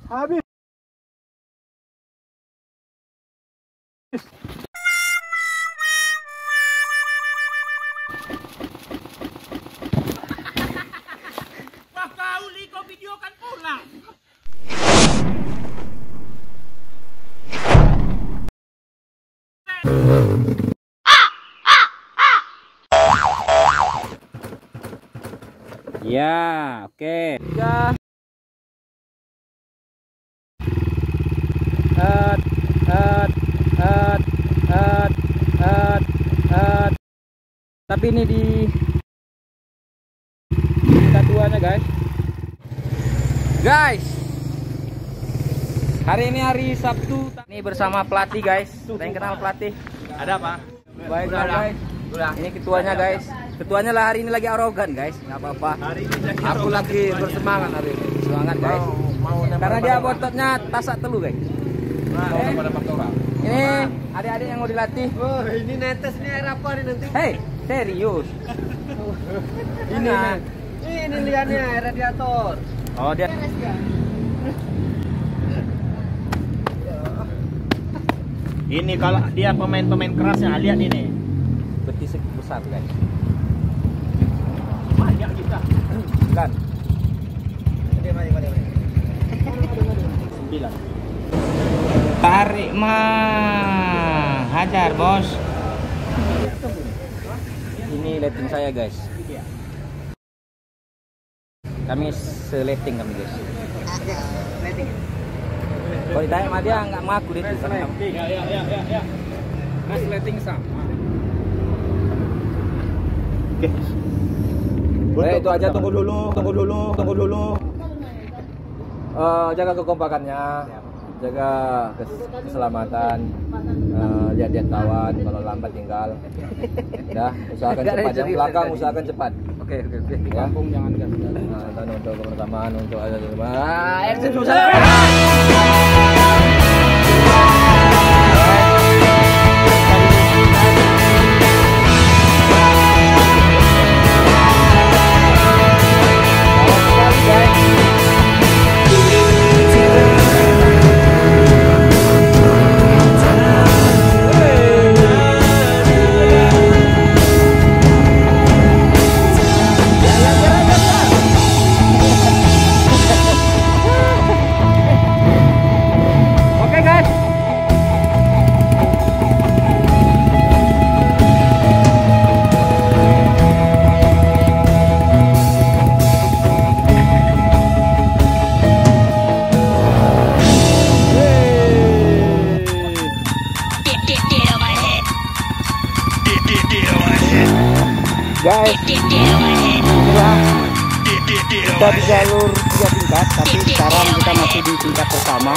Habis. Wah, kau li kau videokan pula. Ya, oke. Ya. Tapi ini di satuannya guys. Hari ini hari Sabtu. Ini bersama pelatih guys. Ada yang kenal pelatih? Ada apa? Baik guys. Ini ketuanya guys. Ketuanya lah hari ini lagi arogan guys. Nggak apa-apa. Aku lagi bersemangat hari ini. Semangat guys. Karena dia bototnya tasak telu guys. Ini adik-adik yang mau dilatih. Oh, ini netes nih air apa nih nanti? Hei, serius. Ini lihatnya air radiator. Oh dia. Ini kalau dia pemain-pemain kerasnya, lihat ini. Betis besar guys. Banyak kita. Kan. Sembilan. Tarik mah, hajar bos. Ini letting saya guys. Kami seleting kami guys. Kalau ditanya sama dia nggak ngaku dia itu. Ya. Mas letting sama. Oke. Itu aja, tunggu dulu. Jaga kekompakannya. Jaga keselamatan, lihat-lihat kawan, kalau lambat tinggal. Ya, usahakan cepat, yang belakang usahakan cepat. Oke. Di kampung jangan gas. Nah, untuk kebersamaan, untuk guys, kita di jalur 3 tingkat, tapi sekarang kita masih di tingkat pertama.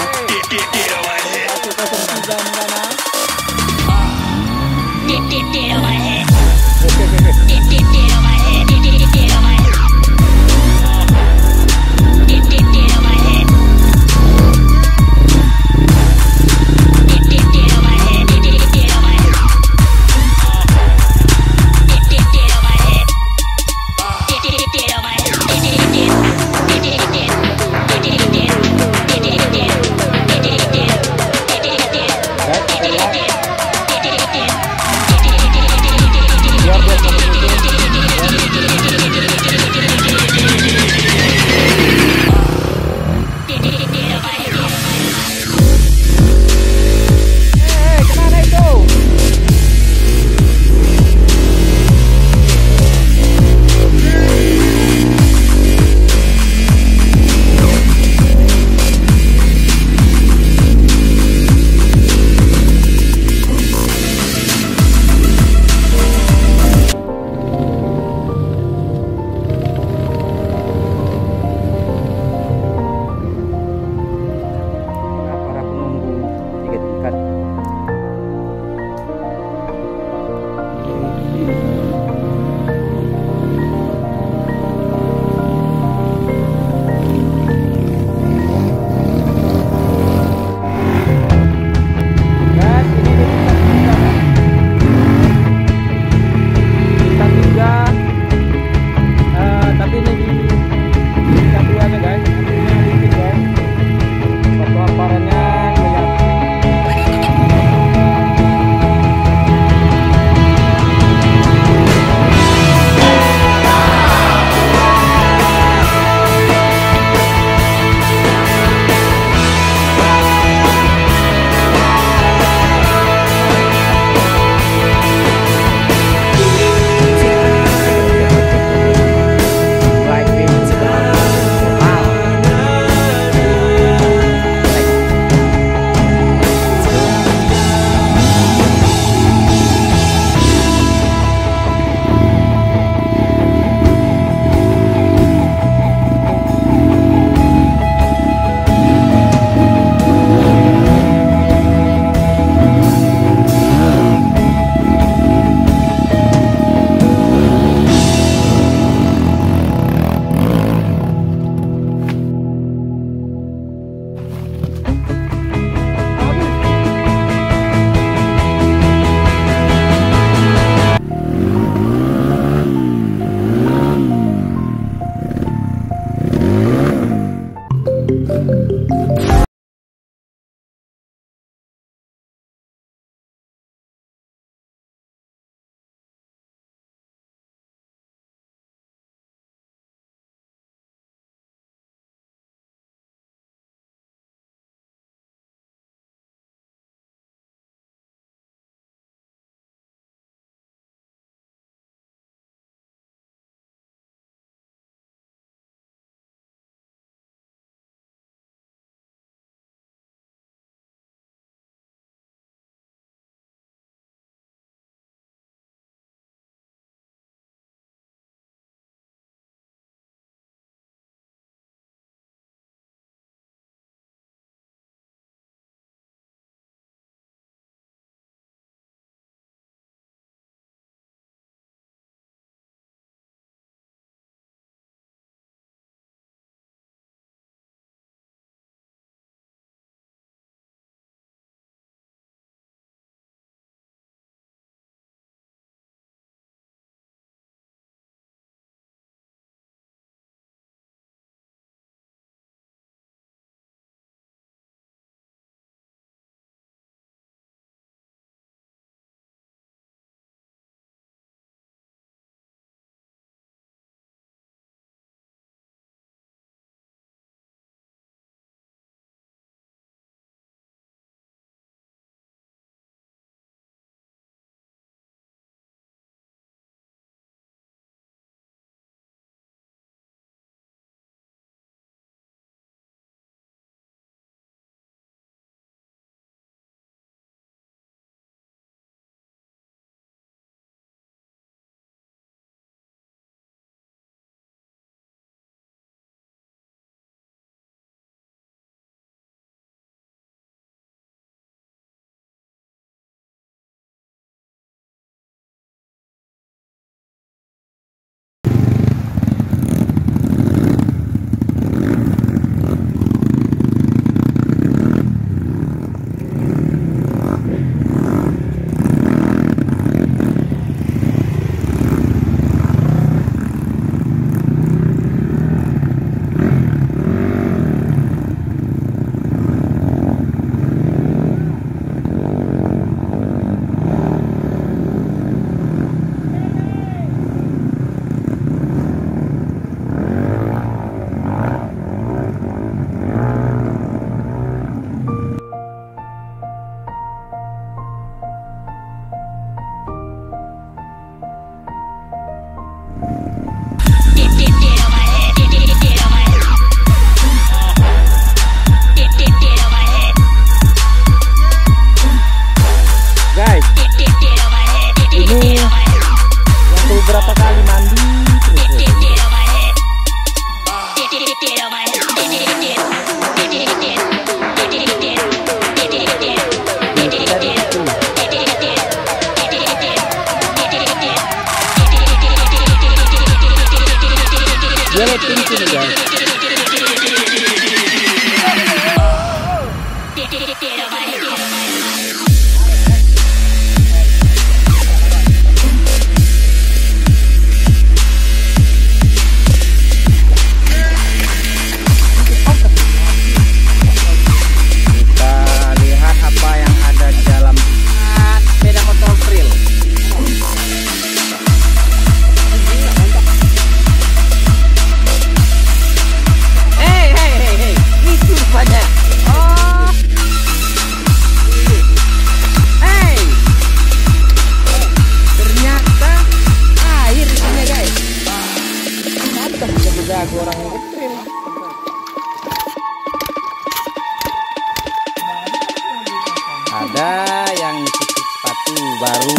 baru.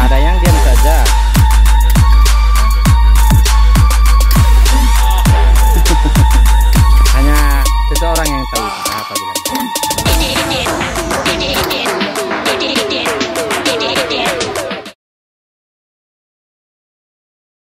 Ada yang diam saja. Hanya seseorang yang tahu apa bilang.